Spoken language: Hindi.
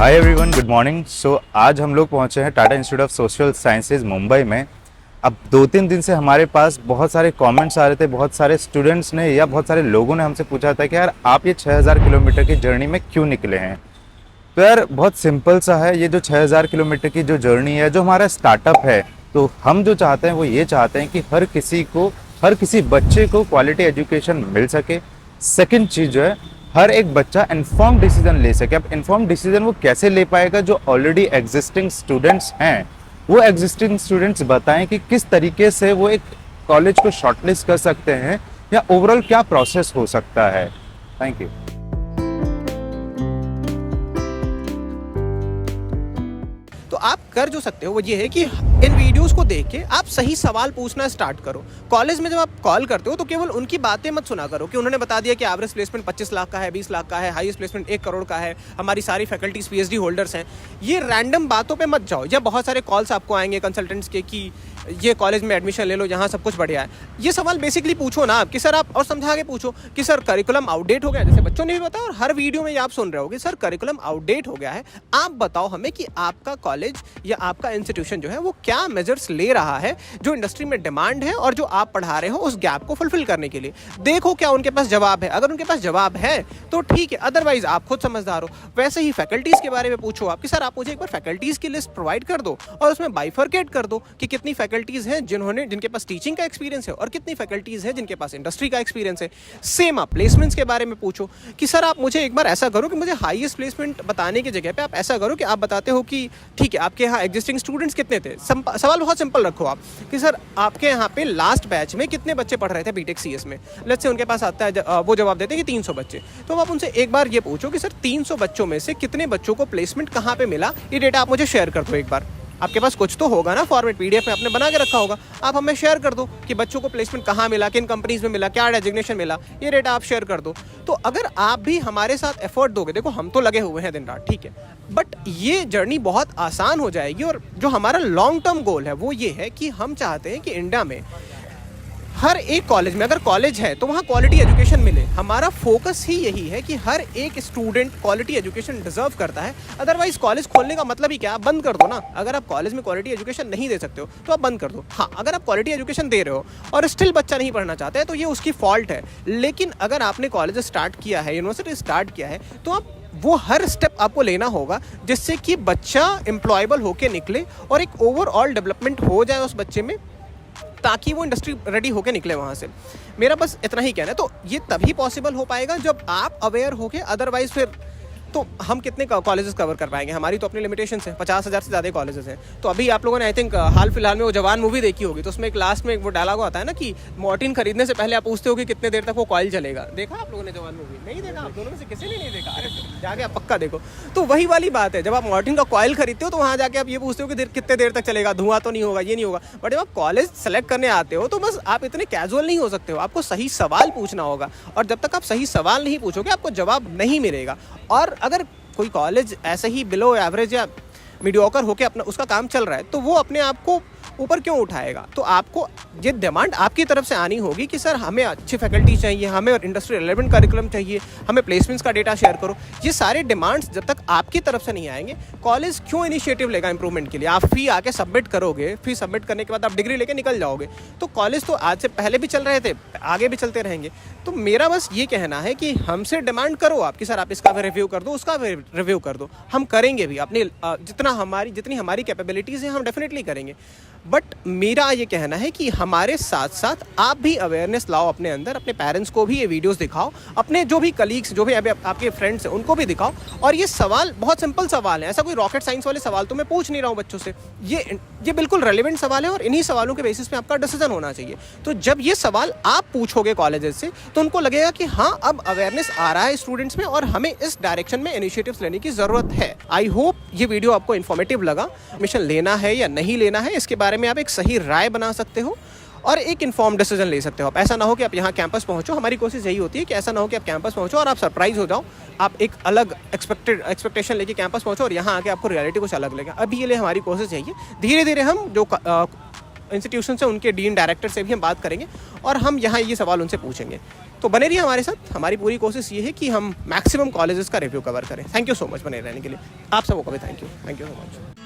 Hi everyone, good morning. आज हम लोग पहुंचे हैं Tata institute of social sciences Mumbai में। अब 2-3 दिन से हमारे पास बहुत सारे कमेंट्स आ रहे थे, बहुत सारे स्टूडेंट्स ने या बहुत सारे लोगों ने हमसे पूछा था कि यार आप ये 6000 किलोमीटर की जर्नी में क्यों निकले हैं। तो यार बहुत सिंपल सा है, ये जो 6000 किलोमीटर की जो जर्नी है, जो हमारा स्टार्टअप है, तो हम जो चाहते हैं वो ये चाहते हैं कि हर किसी बच्चे को क्वालिटी एजुकेशन मिल सके। सेकंड चीज़ जो है, हर एक बच्चा इन्फॉर्म डिसीजन ले सके। अब इन्फॉर्म डिसीजन वो कैसे ले पाएगा? जो ऑलरेडी एग्जिस्टिंग स्टूडेंट्स हैं, वो एग्जिस्टिंग स्टूडेंट्स बताएं कि किस तरीके से वो एक कॉलेज को शॉर्टलिस्ट कर सकते हैं या ओवरऑल क्या प्रोसेस हो सकता है। Thank you. तो आप कर जो सकते हो वो ये है कि इन वीडियोस को देख के आप सही सवाल पूछना स्टार्ट करो। कॉलेज में जब आप कॉल करते हो तो केवल उनकी बातें मत सुना करो कि उन्होंने बता दिया कि एवरेज प्लेसमेंट 25 लाख का है, 20 लाख का है, हाईएस्ट प्लेसमेंट 1 करोड़ का है, हमारी सारी फैकल्टीज पीएचडी होल्डर्स हैं। ये रैंडम बातों पे मत जाओ। या बहुत सारे कॉल्स आपको आएंगे कंसल्टेंट्स के कि ये कॉलेज में एडमिशन ले लो, यहाँ सब कुछ बढ़िया है। ये सवाल बेसिकली पूछो ना आप कि सर आप, और समझा के पूछो कि सर करिकुलम आउटडेट हो गया, जैसे बच्चों ने भी बताया और हर वीडियो में ये आप सुन रहे होगे, सर करिकुलम आउटडेट हो गया है। आप बताओ हमें कि आपका कॉलेज या आपका इंस्टीट्यूशन जो है वो क्या मेजर्स ले रहा है जो इंडस्ट्री में डिमांड है और जो आप पढ़ा रहे हो उस गैप को फुलफिल करने के लिए। देखो क्या उनके पास जवाब है। अगर उनके पास जवाब है तो ठीक है, अदरवाइज आप खुद समझदार हो। वैसे ही फैकल्टीज के बारे में पूछो आप कि सर आप मुझे एक बार फैकल्टीज की लिस्ट प्रोवाइड कर दो और उसमें बाइफरकेट कर दो कि कितनी फैकल्टीज हैं जिनके पास टीचिंग का एक्सपीरियंस है और कितनी फैकल्टीज है जिनके पास इंडस्ट्री का एक्सपीरियंस है। सेम आप प्लेसमेंट्स के बारे में पूछो कि सर आप मुझे एक बार ऐसा करो कि मुझे हाईएस्ट प्लेसमेंट बताने की जगह पे आप ऐसा करो कि आप बताते हो कि ठीक है आपके यहाँ एग्जिस्टिंग स्टूडेंट्स कितने थे। सवाल बहुत सिंपल रखो आप कि सर आपके यहाँ पे लास्ट बैच में कितने बच्चे पढ़ रहे थे बीटेक सीएस में। लेट्स से उनके पास आता है, वो जवाब देते हैं कि 300 बच्चे। तो आप उनसे एक बार ये पूछो कि सर 300 बच्चों में से कितने बच्चों को प्लेसमेंट कहाँ पे मिला, ये डेटा आप मुझे शेयर कर दो एक बार। आपके पास कुछ तो होगा ना, फॉर्मेट पीडीएफ में आपने बना के रखा होगा, आप हमें शेयर कर दो कि बच्चों को प्लेसमेंट कहाँ मिला, किन कंपनीज में मिला, क्या डेजिग्नेशन मिला, ये डेटा आप शेयर कर दो। तो अगर आप भी हमारे साथ एफर्ट दोगे, देखो हम तो लगे हुए हैं दिन रात, ठीक है, बट ये जर्नी बहुत आसान हो जाएगी। और जो हमारा लॉन्ग टर्म गोल है वो ये है कि हम चाहते हैं कि इंडिया में हर एक कॉलेज में, अगर कॉलेज है तो वहाँ क्वालिटी एजुकेशन मिले। हमारा फोकस ही यही है कि हर एक स्टूडेंट क्वालिटी एजुकेशन डिजर्व करता है। अदरवाइज कॉलेज खोलने का मतलब ही क्या, आप बंद कर दो ना। अगर आप कॉलेज में क्वालिटी एजुकेशन नहीं दे सकते हो तो आप बंद कर दो। हाँ, अगर आप क्वालिटी एजुकेशन दे रहे हो और स्टिल बच्चा नहीं पढ़ना चाहता है तो ये उसकी फॉल्ट है। लेकिन अगर आपने कॉलेज स्टार्ट किया है, यूनिवर्सिटी स्टार्ट किया है, तो आप वो हर स्टेप आपको लेना होगा जिससे कि बच्चा एम्प्लॉयबल होके निकले और एक ओवरऑल डेवलपमेंट हो जाए उस बच्चे में, ताकि वो इंडस्ट्री रेडी होके निकले वहाँ से। मेरा बस इतना ही कहना है। तो ये तभी पॉसिबल हो पाएगा जब आप अवेयर होके, अदरवाइज फिर तो हम कितने कॉलेजेस कवर कर पाएंगे, हमारी तो अपनी लिमिटेशंस है। 50,000 से ज़्यादा कॉलेजेस हैं। तो अभी आप लोगों ने आई थिंक हाल फिलहाल में वो जवान मूवी देखी होगी, तो उसमें एक लास्ट में वो डायलॉग आता है ना कि मॉर्टिन खरीदने से पहले आप पूछते हो कि कितने देर तक वो कॉइल चलेगा। देखा आप लोगों ने जवान मूवी? नहीं देखा? आप दोनों में से किसी ने नहीं देखा? अरे जाके आप पक्का देखो। तो वही वाली बात है, जब आप मॉर्टिन का कॉइल खरीदते हो तो वहाँ जाके आप ये पूछते हो कि कितने देर तक चलेगा, धुआं तो नहीं होगा, ये नहीं होगा। बट जब आप कॉलेज सेलेक्ट करने आते हो तो बस आप इतने कैजुअल नहीं हो सकते हो, आपको सही सवाल पूछना होगा। और जब तक आप सही सवाल नहीं पूछोगे आपको जवाब नहीं मिलेगा। और अगर कोई कॉलेज ऐसे ही बिलो एवरेज या मीडियोकर होके अपना उसका काम चल रहा है तो वो अपने आप को ऊपर क्यों उठाएगा? तो आपको ये डिमांड आपकी तरफ से आनी होगी कि सर हमें अच्छी फैकल्टी चाहिए, हमें और इंडस्ट्री रिलेवेंट करिकुलम चाहिए, हमें प्लेसमेंट्स का डेटा शेयर करो। ये सारे डिमांड्स जब तक आपकी तरफ से नहीं आएंगे, कॉलेज क्यों इनिशिएटिव लेगा इंप्रूवमेंट के लिए? आप फी आके सबमिट करोगे, फी सबमिट करने के बाद आप डिग्री लेके निकल जाओगे। तो कॉलेज तो आज से पहले भी चल रहे थे, आगे भी चलते रहेंगे। तो मेरा बस ये कहना है कि हमसे डिमांड करो आप कि सर आप इसका भी रिव्यू कर दो, उसका भी रिव्यू कर दो। हम करेंगे भी अपनी जितनी हमारी कैपेबिलिटीज़ हैं हम डेफिनेटली करेंगे। बट मेरा ये कहना है कि हमारे साथ साथ आप भी अवेयरनेस लाओ अपने अंदर, अपने पेरेंट्स को भी ये वीडियोस दिखाओ, अपने जो भी कलीग्स, जो भी अभी आपके फ्रेंड्स हैं उनको भी दिखाओ। और ये सवाल बहुत सिंपल सवाल है, ऐसा कोई रॉकेट साइंस वाले सवाल तो मैं पूछ नहीं रहा हूँ बच्चों से। ये बिल्कुल रेलिवेंट सवाल है और इन्हीं सवालों के बेसिस पे आपका डिसीजन होना चाहिए। तो जब ये सवाल आप पूछोगे कॉलेजेस से तो उनको लगेगा कि हाँ अब अवेयरनेस आ रहा है स्टूडेंट्स में और हमें इस डायरेक्शन में इनिशिएटिव्स लेने की ज़रूरत है। आई होप ये वीडियो आपको इन्फॉर्मेटिव लगा। एडमिशन लेना है या नहीं लेना है इसके बारे में आप एक सही राय बना सकते हो और एक इन्फॉर्म डिसीजन ले सकते हो। आप ऐसा ना हो कि आप यहाँ कैंपस पहुँचो, हमारी कोशिश यही होती है कि ऐसा ना हो कि आप कैंपस पहुँचो और आप सरप्राइज हो जाओ, आप एक अलग एक्सपेक्टेशन लेके कैंपस पहुँचो और यहाँ आके आपको रियलिटी कुछ अलग लगे। अभी ये लिए हमारी कोशिश यही है। धीरे धीरे हम जो इंस्टीट्यूशन से उनके डीन डायरेक्टर से भी हम बात करेंगे और हम यहाँ ये सवाल उनसे पूछेंगे। तो बने रहिए हमारे साथ। हमारी पूरी कोशिश ये है कि हम मैक्सिमम कॉलेजेस का रिव्यू कवर करें। थैंक यू सो मच बने रहने के लिए। आप सबको भी थैंक यू सो मच।